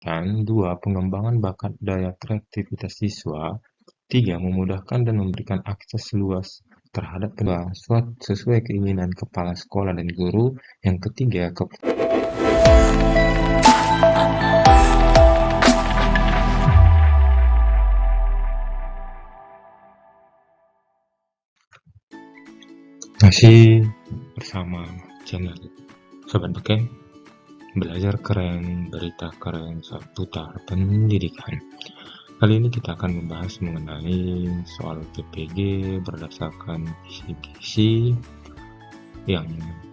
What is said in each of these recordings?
Dan 2. Pengembangan bakat daya kreativitas siswa. 3. Memudahkan dan memberikan akses luas terhadap pendidikan sesuai keinginan kepala sekolah dan guru. Yang ketiga, masih bersama channel Sobat Beken, belajar keren, berita keren seputar pendidikan. Kali ini kita akan membahas mengenai soal PPG berdasarkan kisi-kisi yang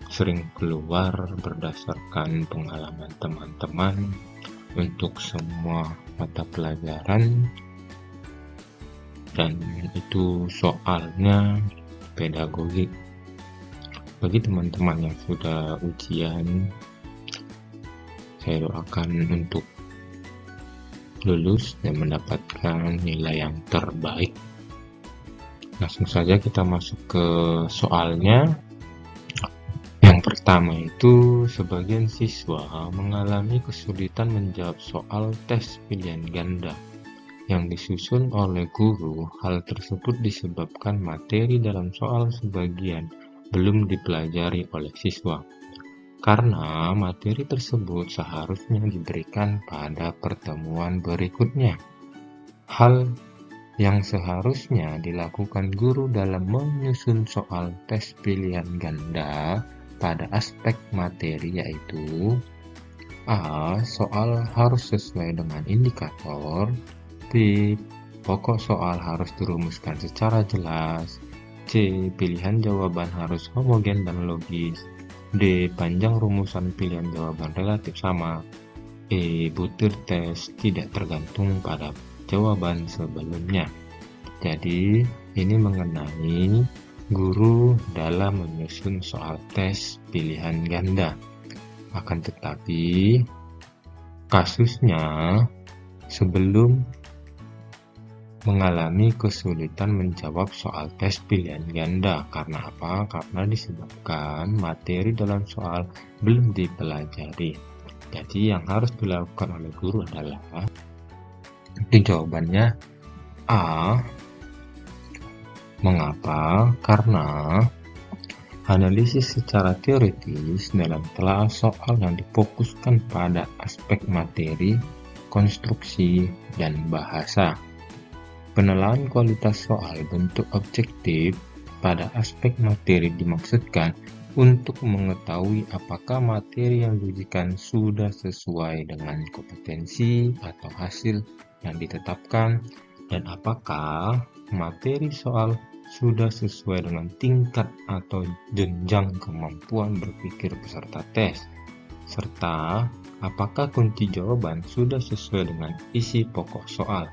sering keluar berdasarkan pengalaman teman-teman untuk semua mata pelajaran, dan itu soalnya pedagogik. Bagi teman-teman yang sudah ujian, saya doakan untuk lulus dan mendapatkan nilai yang terbaik. Langsung saja kita masuk ke soalnya. Yang pertama itu, sebagian siswa mengalami kesulitan menjawab soal tes pilihan ganda yang disusun oleh guru. Hal tersebut disebabkan materi dalam soal sebagian belum dipelajari oleh siswa, karena materi tersebut seharusnya diberikan pada pertemuan berikutnya. Hal yang seharusnya dilakukan guru dalam menyusun soal tes pilihan ganda pada aspek materi yaitu: A. Soal harus sesuai dengan indikator. B. Pokok soal harus dirumuskan secara jelas. C. Pilihan jawaban harus homogen dan logis. D. Panjang rumusan pilihan jawaban relatif sama. E. Butir tes tidak tergantung pada jawaban sebelumnya. Jadi, ini mengenai guru dalam menyusun soal tes pilihan ganda. Akan tetapi, kasusnya sebelum mengalami kesulitan menjawab soal tes pilihan ganda. Karena apa? Karena disebabkan materi dalam soal belum dipelajari. Jadi yang harus dilakukan oleh guru adalah, itu jawabannya A. Mengapa? Karena analisis secara teoritis dalam telah soal yang difokuskan pada aspek materi, konstruksi, dan bahasa. Penilaian kualitas soal bentuk objektif pada aspek materi dimaksudkan untuk mengetahui apakah materi yang diujikan sudah sesuai dengan kompetensi atau hasil yang ditetapkan, dan apakah materi soal sudah sesuai dengan tingkat atau jenjang kemampuan berpikir peserta tes, serta apakah kunci jawaban sudah sesuai dengan isi pokok soal.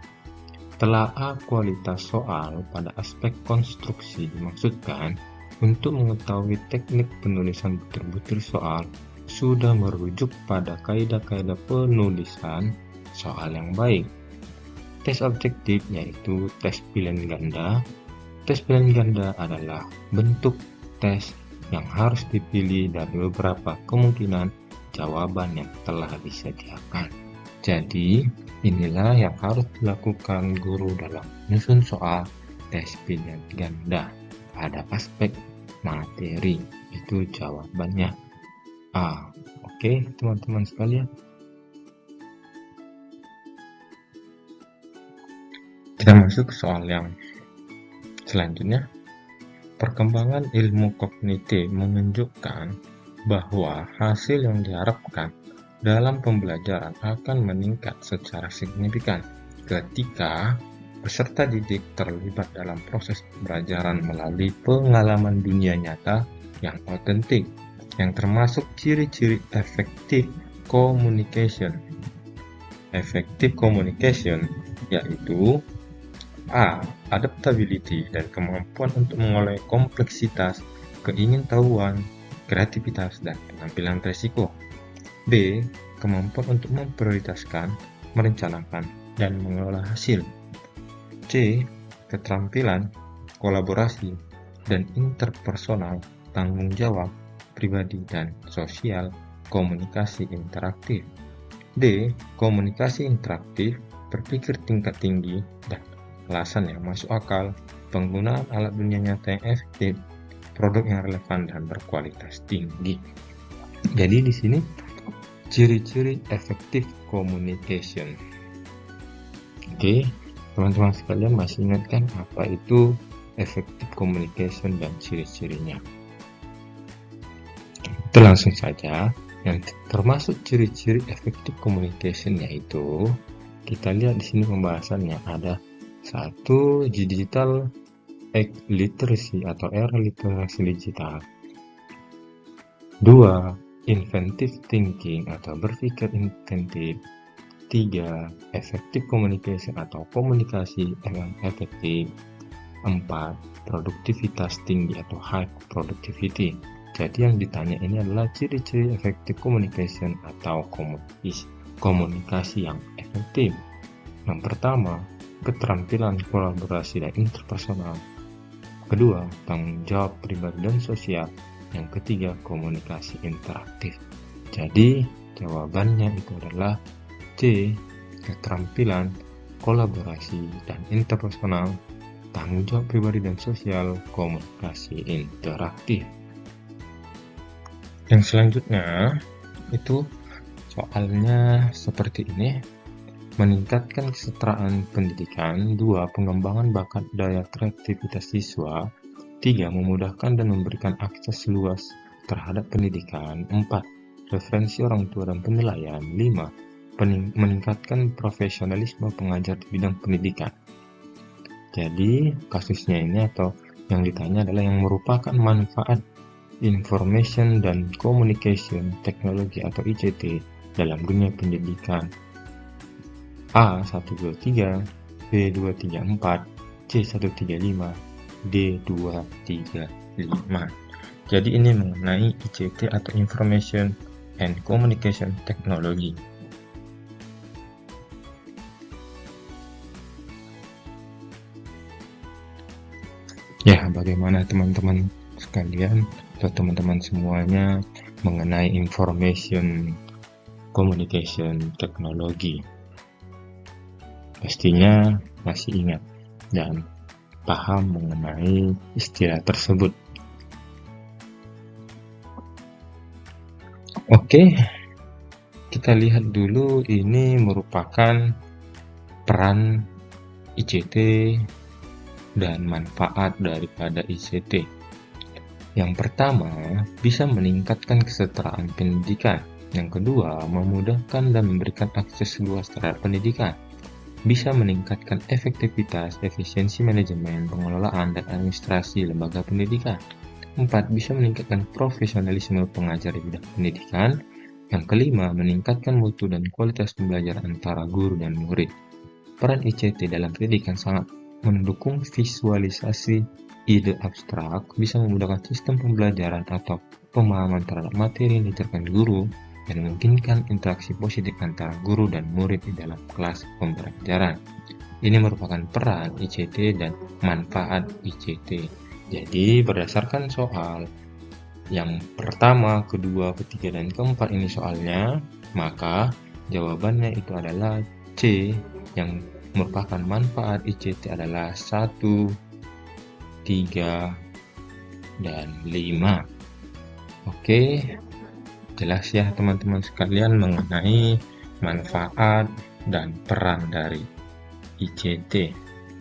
Telaah kualitas soal pada aspek konstruksi dimaksudkan untuk mengetahui teknik penulisan butir-butir soal sudah merujuk pada kaidah-kaidah penulisan soal yang baik. Tes objektif yaitu tes pilihan ganda. Tes pilihan ganda adalah bentuk tes yang harus dipilih dari beberapa kemungkinan jawaban yang telah disediakan. Jadi, inilah yang harus dilakukan guru dalam menyusun soal tes pilihan ganda pada aspek materi. Itu jawabannya A. Oke, teman-teman sekalian. Kita masuk ke soal yang selanjutnya. Perkembangan ilmu kognitif menunjukkan bahwa hasil yang diharapkan dalam pembelajaran akan meningkat secara signifikan ketika peserta didik terlibat dalam proses pembelajaran melalui pengalaman dunia nyata yang otentik, yang termasuk ciri-ciri effective communication. Effective communication yaitu A. Adaptability dan kemampuan untuk mengolah kompleksitas, keingintahuan, kreativitas, dan pengambilan risiko. B. Kemampuan untuk memprioritaskan, merencanakan, dan mengelola hasil. C. Keterampilan, kolaborasi, dan interpersonal, tanggung jawab, pribadi, dan sosial, komunikasi interaktif. D. Komunikasi interaktif, berpikir tingkat tinggi, dan alasan yang masuk akal, penggunaan alat dunia nyata yang efektif, produk yang relevan dan berkualitas tinggi. Jadi di sini ciri-ciri effective communication. Oke, teman-teman sekalian masih ingat kan apa itu effective communication dan ciri-cirinya? Kita langsung saja. Yang termasuk ciri-ciri effective communication yaitu kita lihat di sini pembahasannya ada 1. Digital literacy atau era literasi digital. 2. Inventive thinking atau berpikir inventif. 3. Effective communication atau komunikasi yang efektif. 4. Produktivitas tinggi atau high productivity. Jadi yang ditanya ini adalah ciri-ciri effective communication atau komunikasi yang efektif. Yang pertama, keterampilan kolaborasi dan interpersonal. Kedua, tanggung jawab pribadi dan sosial. Yang ketiga, komunikasi interaktif. Jadi jawabannya itu adalah C. Keterampilan kolaborasi dan interpersonal, tanggung jawab pribadi dan sosial, komunikasi interaktif. Yang selanjutnya itu soalnya seperti ini. Meningkatkan kesetaraan pendidikan. 2. Pengembangan bakat daya kreativitas siswa. 3. Memudahkan dan memberikan akses luas terhadap pendidikan. 4. Referensi orang tua dan penilaian. 5. Meningkatkan profesionalisme pengajar di bidang pendidikan. Jadi kasusnya ini atau yang ditanya adalah yang merupakan manfaat Information dan Communication Technology atau ICT dalam dunia pendidikan. A. 123, B. 234, C. 135, D. 235. Jadi ini mengenai ICT atau Information and Communication Technology. Ya, bagaimana teman-teman sekalian atau teman-teman semuanya mengenai information communication technology? Pastinya masih ingat dan paham mengenai istilah tersebut. Oke, kita lihat dulu ini merupakan peran ICT dan manfaat daripada ICT. Yang pertama, bisa meningkatkan kesetaraan pendidikan. Yang kedua, memudahkan dan memberikan akses luas terhadap pendidikan. Bisa meningkatkan efektivitas, efisiensi manajemen, pengelolaan, dan administrasi lembaga pendidikan. 4. Bisa meningkatkan profesionalisme pengajar di bidang pendidikan. Yang kelima, meningkatkan mutu dan kualitas pembelajaran antara guru dan murid. Peran ICT dalam pendidikan sangat mendukung visualisasi ide abstrak, bisa memudahkan sistem pembelajaran atau pemahaman terhadap materi yang diajarkan guru, dan memungkinkan interaksi positif antara guru dan murid di dalam kelas pembelajaran. Ini merupakan peran ICT dan manfaat ICT. Jadi berdasarkan soal yang pertama, kedua, ketiga, dan keempat ini soalnya, maka jawabannya itu adalah C. Yang merupakan manfaat ICT adalah 1, 3, dan 5. Oke, jelas ya teman-teman sekalian mengenai manfaat dan peran dari ICT,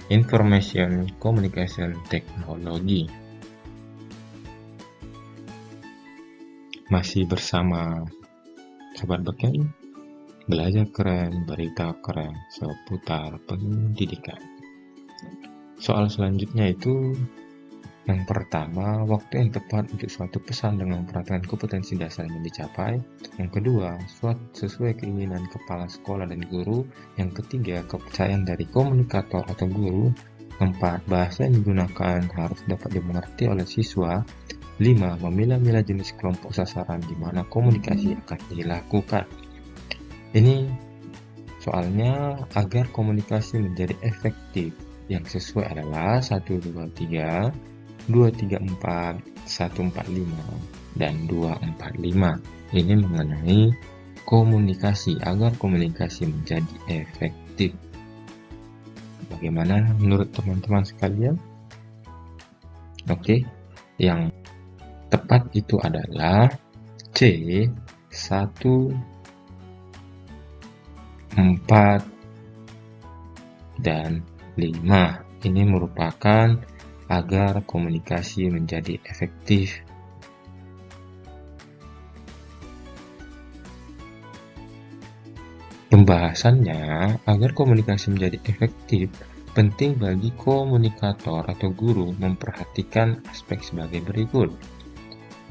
Information Communication Technology. Masih bersama Sobat Bekei, belajar keren, berita keren seputar pendidikan. Soal selanjutnya itu yang pertama, waktu yang tepat untuk suatu pesan dengan perhatian kompetensi dasar yang dicapai. Yang kedua, sesuai keinginan kepala sekolah dan guru. Yang ketiga, kepercayaan dari komunikator atau guru. Keempat, bahasa yang digunakan harus dapat dimengerti oleh siswa. 5. Memilah-milah jenis kelompok sasaran di mana komunikasi akan dilakukan. Ini soalnya agar komunikasi menjadi efektif. Yang sesuai adalah 1, 2, 3, 2, 3, 4, 1, 4, 5, dan 2, 4, 5. Ini mengenai komunikasi agar komunikasi menjadi efektif. Bagaimana menurut teman-teman sekalian? Oke, yang tepat itu adalah C, 1, 4, dan 5. Ini merupakan agar komunikasi menjadi efektif. Pembahasannya, agar komunikasi menjadi efektif, penting bagi komunikator atau guru memperhatikan aspek sebagai berikut.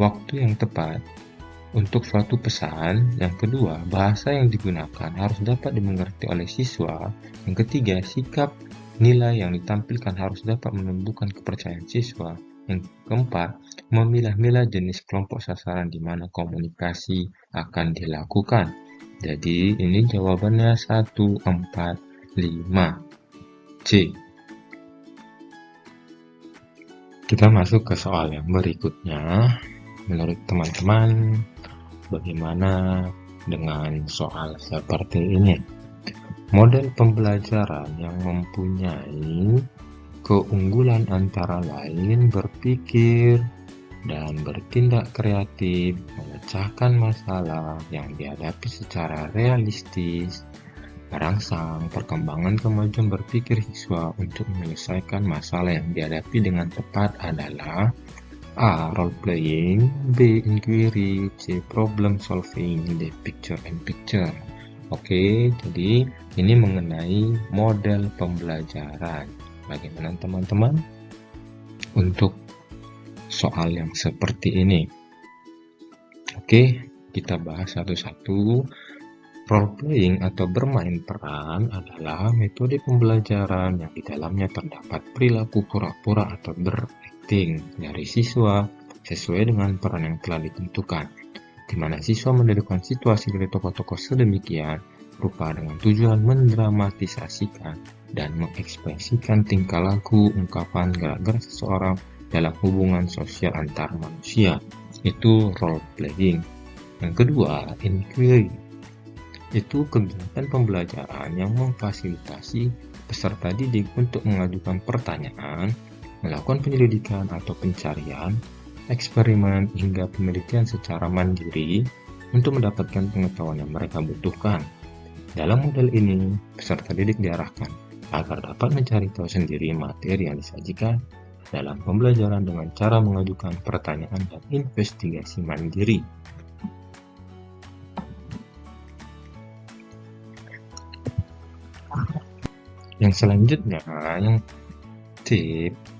Waktu yang tepat untuk suatu pesan. Yang kedua, bahasa yang digunakan harus dapat dimengerti oleh siswa. Yang ketiga, sikap nilai yang ditampilkan harus dapat menumbuhkan kepercayaan siswa. Yang keempat, memilah-milah jenis kelompok sasaran di mana komunikasi akan dilakukan. Jadi ini jawabannya 1, 4, 5. C. Kita masuk ke soal yang berikutnya. Menurut teman-teman, bagaimana dengan soal seperti ini? Model pembelajaran yang mempunyai keunggulan antara lain berpikir dan bertindak kreatif, memecahkan masalah yang dihadapi secara realistis, merangsang perkembangan kemajuan berpikir siswa untuk menyelesaikan masalah yang dihadapi dengan tepat adalah A. Role playing, B. Inquiry, C. Problem solving, D. Picture and picture. Oke, jadi ini mengenai model pembelajaran. Bagaimana teman-teman untuk soal yang seperti ini? Oke, kita bahas satu-satu. Role playing atau bermain peran adalah metode pembelajaran yang di dalamnya terdapat perilaku pura-pura atau berakting dari siswa sesuai dengan peran yang telah ditentukan, di mana siswa mendirikan situasi dari tokoh-tokoh sedemikian rupa dengan tujuan mendramatisasikan dan mengekspresikan tingkah laku, ungkapan, gerak-gerik seseorang dalam hubungan sosial antar manusia. Itu role playing. Yang kedua, inquiry. Itu kegiatan pembelajaran yang memfasilitasi peserta didik untuk mengajukan pertanyaan, melakukan penyelidikan atau pencarian, eksperimen, hingga penelitian secara mandiri untuk mendapatkan pengetahuan yang mereka butuhkan. Dalam model ini, peserta didik diarahkan agar dapat mencari tahu sendiri materi yang disajikan dalam pembelajaran dengan cara mengajukan pertanyaan dan investigasi mandiri. Yang selanjutnya, yang C,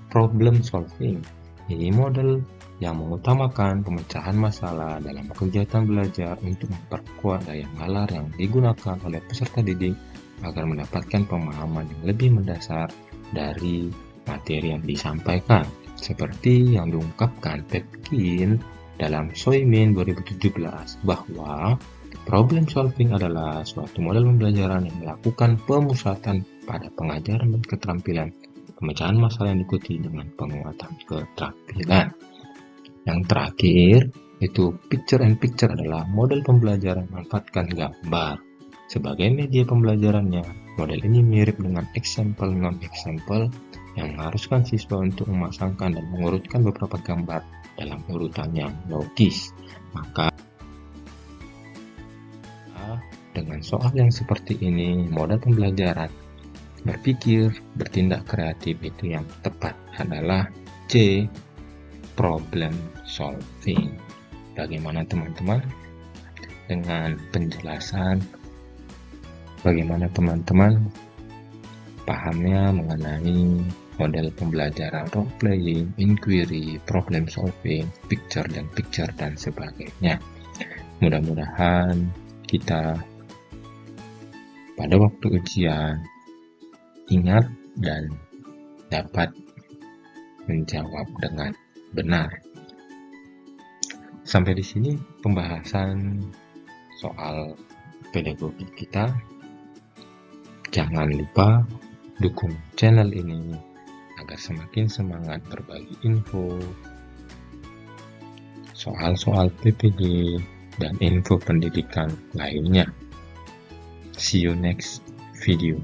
problem solving. Ini model yang mengutamakan pemecahan masalah dalam kegiatan belajar untuk memperkuat daya nalar yang digunakan oleh peserta didik agar mendapatkan pemahaman yang lebih mendasar dari materi yang disampaikan, seperti yang diungkapkan Pepkin dalam Soimin 2017 bahwa problem solving adalah suatu model pembelajaran yang melakukan pemusatan pada pengajaran dan keterampilan pemecahan masalah yang diikuti dengan penguatan keterampilan. Yang terakhir, itu picture and picture adalah model pembelajaran memanfaatkan gambar sebagai media pembelajarannya. Model ini mirip dengan example non-example yang mengharuskan siswa untuk memasangkan dan mengurutkan beberapa gambar dalam urutan yang logis. Maka dengan soal yang seperti ini, model pembelajaran berpikir, bertindak kreatif itu yang tepat adalah C, problem solving. Bagaimana teman-teman dengan penjelasan? Bagaimana teman-teman pahamnya mengenai model pembelajaran role playing, inquiry, problem solving, picture dan sebagainya. Mudah-mudahan kita pada waktu ujian ingat dan dapat menjawab dengan benar. Sampai di sini pembahasan soal pedagogi kita. Jangan lupa dukung channel ini agar semakin semangat berbagi info soal-soal PPG dan info pendidikan lainnya. See you next video.